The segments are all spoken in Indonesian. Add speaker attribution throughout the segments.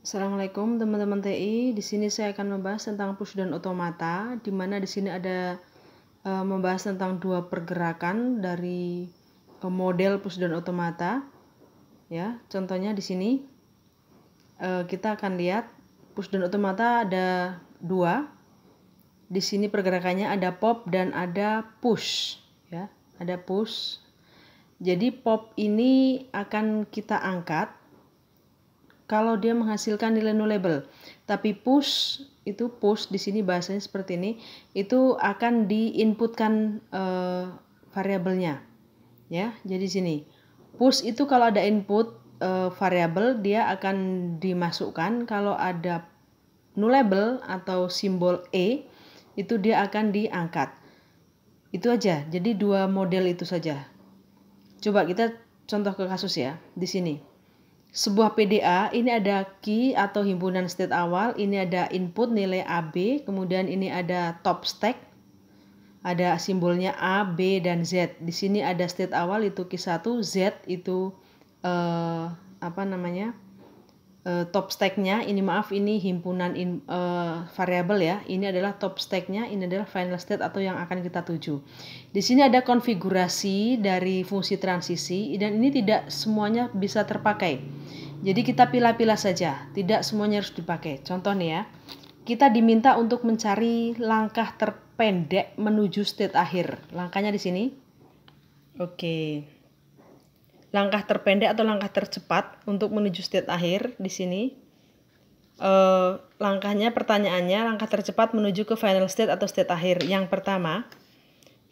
Speaker 1: Assalamualaikum teman-teman TI. Di sini saya akan membahas tentang push dan otomata, di mana di sini ada membahas tentang dua pergerakan dari model push dan otomata. Ya, contohnya di sini kita akan lihat push dan otomata ada dua. Di sini pergerakannya ada pop dan ada push. Ya, ada push. Jadi pop ini akan kita angkat kalau dia menghasilkan nilai nullable. Tapi push di sini bahasanya seperti ini, itu akan diinputkan variabelnya. Ya, jadi sini push itu kalau ada input variabel dia akan dimasukkan, kalau ada nullable atau simbol itu dia akan diangkat. Itu aja. Jadi dua model itu saja. Coba kita contoh ke kasus ya. Di sini sebuah PDA, ini ada key atau himpunan state awal, ini ada input nilai AB, kemudian ini ada top stack, ada simbolnya A, B, dan Z. Di sini ada state awal itu Q1, Z itu top stacknya. Ini himpunan variabel ya. Ini adalah top stacknya, ini adalah final state atau yang akan kita tuju. Di sini ada konfigurasi dari fungsi transisi dan ini tidak semuanya bisa terpakai. Jadi kita pilah-pilah saja, tidak semuanya harus dipakai. Contoh nih ya, kita diminta untuk mencari langkah terpendek menuju state akhir. Langkahnya di sini. Oke. Langkah terpendek atau langkah tercepat untuk menuju state akhir di sini. Langkahnya, pertanyaannya, langkah tercepat menuju ke final state atau state akhir. Yang pertama,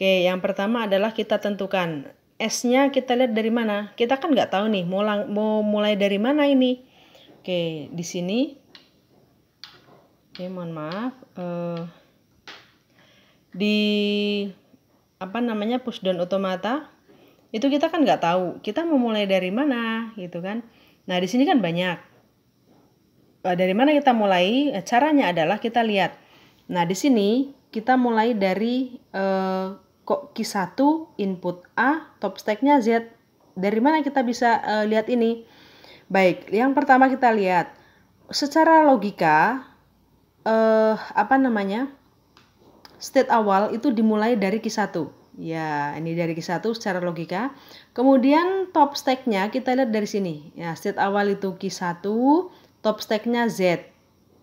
Speaker 1: yang pertama adalah kita tentukan S-nya, kita lihat dari mana. Kita kan nggak tahu nih mau mulai dari mana ini. Di sini. Mohon maaf. Di push down otomata itu kita kan nggak tahu kita mau mulai dari mana gitu kan. Nah di sini kan banyak. Dari mana kita mulai? Caranya adalah kita lihat. Nah di sini kita mulai dari Q1 input A, top stacknya Z. Dari mana kita bisa lihat ini? Baik, yang pertama kita lihat secara logika state awal itu dimulai dari Q1. Ya, ini dari Q1 secara logika. Kemudian top stacknya kita lihat dari sini. Ya, state awal itu Q1, top stacknya Z.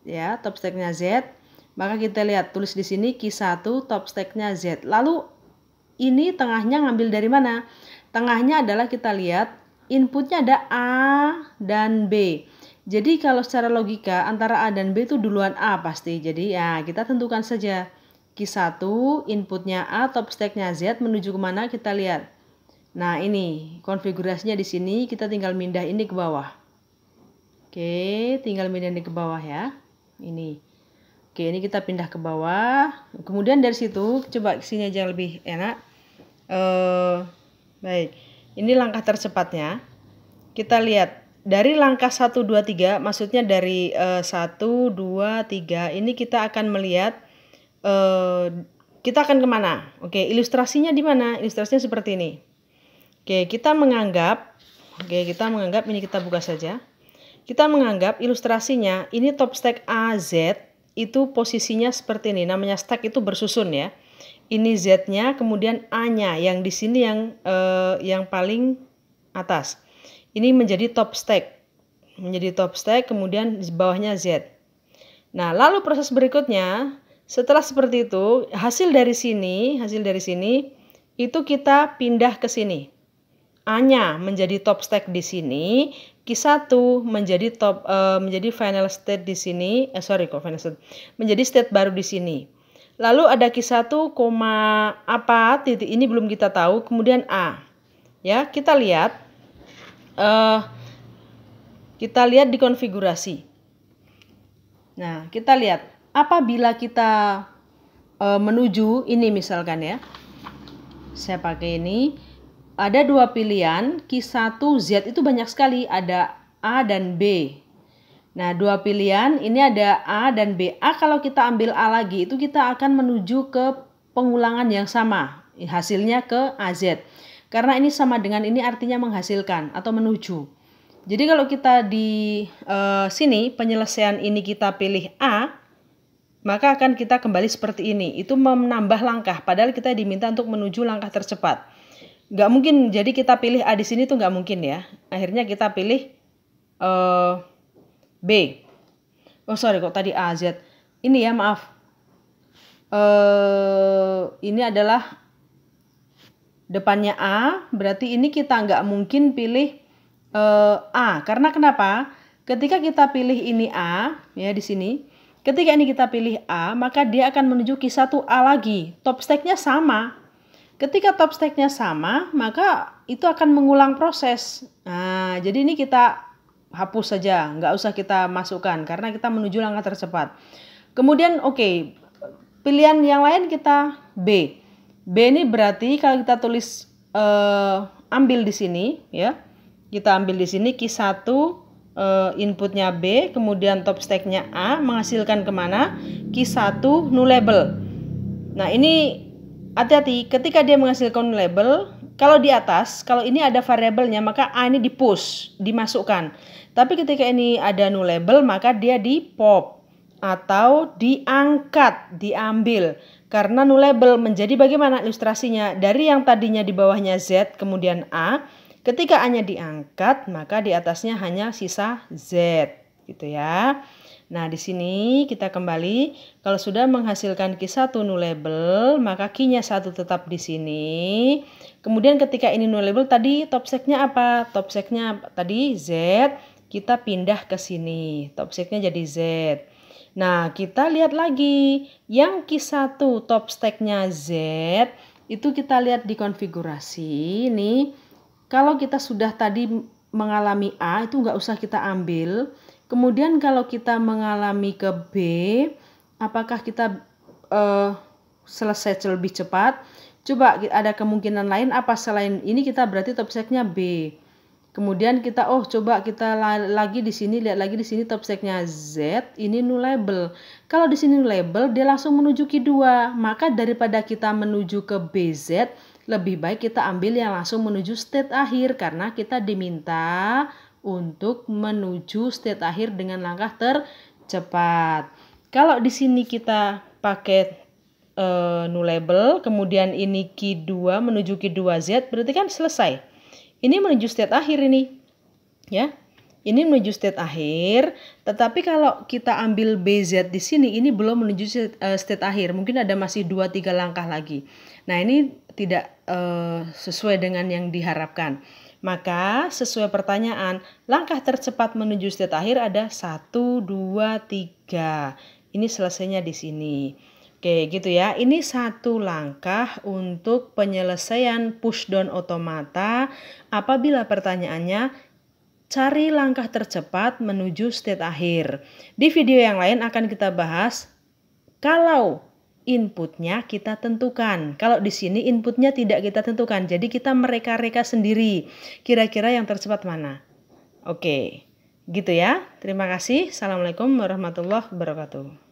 Speaker 1: Ya, top stacknya Z. Maka kita lihat tulis di sini Q1, top stacknya Z. Lalu ini tengahnya ngambil dari mana? Tengahnya adalah kita lihat inputnya ada A dan B. Jadi kalau secara logika antara A dan B itu duluan A pasti. Jadi ya kita tentukan saja. Q1 inputnya A, top stacknya Z, menuju kemana kita lihat. Nah ini konfigurasinya di sini, kita tinggal mindah ini ke bawah. Oke, tinggal mindah ini ke bawah ya. Ini. Oke, ini kita pindah ke bawah. Kemudian dari situ coba sini aja lebih enak. Baik, ini langkah tercepatnya. Kita lihat dari langkah 1, 2, 3, maksudnya dari 1, 2, 3, ini kita akan melihat kita akan kemana? Oke, ilustrasinya di mana? Ilustrasinya seperti ini. Oke, kita menganggap ini kita buka saja. Kita menganggap ilustrasinya ini top stack AZ itu posisinya seperti ini. Namanya stack itu bersusun ya. Ini Z-nya, kemudian A-nya yang di sini yang paling atas. Ini menjadi top stack. Kemudian di bawahnya Z. Nah, lalu proses berikutnya setelah seperti itu, hasil dari sini itu kita pindah ke sini. A-nya menjadi top stack di sini, Q1 menjadi menjadi final state di sini. Menjadi state baru di sini. Lalu ada Q1, apa titik ini belum kita tahu, kemudian A. Ya, kita lihat di konfigurasi. Nah, kita lihat apabila kita menuju ini misalkan ya, saya pakai ini, ada dua pilihan, Q1, Z itu banyak sekali, ada A dan B. Nah, dua pilihan, ini ada A dan B. A kalau kita ambil A lagi, itu kita akan menuju ke pengulangan yang sama, hasilnya ke AZ. Karena ini sama dengan ini artinya menghasilkan atau menuju. Jadi kalau kita di sini penyelesaian ini kita pilih A, maka akan kita kembali seperti ini. Itu menambah langkah, padahal kita diminta untuk menuju langkah tercepat. Nggak mungkin, jadi kita pilih A di sini tuh nggak mungkin ya. Akhirnya kita pilih B. Oh sorry, kok tadi A, Z. Ini ya, maaf. Ini adalah depannya A, berarti ini kita nggak mungkin pilih A. Karena kenapa? Ketika kita pilih ini A, ya di sini, ketika ini kita pilih A, maka dia akan menuju Q1A lagi. Top stack-nya sama. Ketika top stack-nya sama, maka itu akan mengulang proses. Nah, jadi ini kita hapus saja, nggak usah kita masukkan karena kita menuju langkah tercepat. Kemudian oke, pilihan yang lain kita B. B ini berarti kalau kita tulis ambil di sini ya. Kita ambil di sini Q1 inputnya B, kemudian top stack-nya A menghasilkan kemana? Q1 nullable. Nah ini hati-hati ketika dia menghasilkan nullable, kalau di atas, kalau ini ada variabelnya maka A ini di push, dimasukkan. Tapi ketika ini ada nullable maka dia di pop atau diangkat, diambil. Karena nullable menjadi bagaimana ilustrasinya? Dari yang tadinya di bawahnya Z kemudian A, ketika A-nya diangkat, maka di atasnya hanya sisa Z, gitu ya. Nah, di sini kita kembali, kalau sudah menghasilkan Q1 nullable, maka Q-nya 1 tetap di sini. Kemudian ketika ini nullable, tadi top stack-nya apa? Top stack-nya tadi Z, kita pindah ke sini. Top stack-nya jadi Z. Nah, kita lihat lagi, yang Q1 top stack-nya Z, itu kita lihat di konfigurasi, nih. Kalau kita sudah tadi mengalami A, itu nggak usah kita ambil. Kemudian kalau kita mengalami ke B, apakah kita selesai lebih cepat? Coba ada kemungkinan lain apa selain ini, kita berarti top stack-nya B. Kemudian kita coba kita lagi di sini, lihat lagi di sini top stack-nya Z, ini nullable. Kalau di sini nullable, dia langsung menuju Q2. Maka daripada kita menuju ke BZ, lebih baik kita ambil yang langsung menuju state akhir karena kita diminta untuk menuju state akhir dengan langkah tercepat. Kalau di sini kita pakai nullable, kemudian ini Q2 menuju Q2Z, berarti kan selesai. Ini menuju state akhir ini, ya. Ini menuju state akhir, tetapi kalau kita ambil BZ di sini, ini belum menuju state akhir. Mungkin ada masih 2-3 langkah lagi. Nah, ini tidak sesuai dengan yang diharapkan. Maka sesuai pertanyaan, langkah tercepat menuju state akhir ada 1, 2, 3. Ini selesainya di sini. Oke, gitu ya. Ini satu langkah untuk penyelesaian pushdown otomata apabila pertanyaannya cari langkah tercepat menuju state akhir. Di video yang lain akan kita bahas kalau inputnya kita tentukan. Kalau di sini inputnya tidak kita tentukan. Jadi kita mereka-reka sendiri. Kira-kira yang tercepat mana? Oke, gitu ya. Terima kasih. Assalamualaikum warahmatullahi wabarakatuh.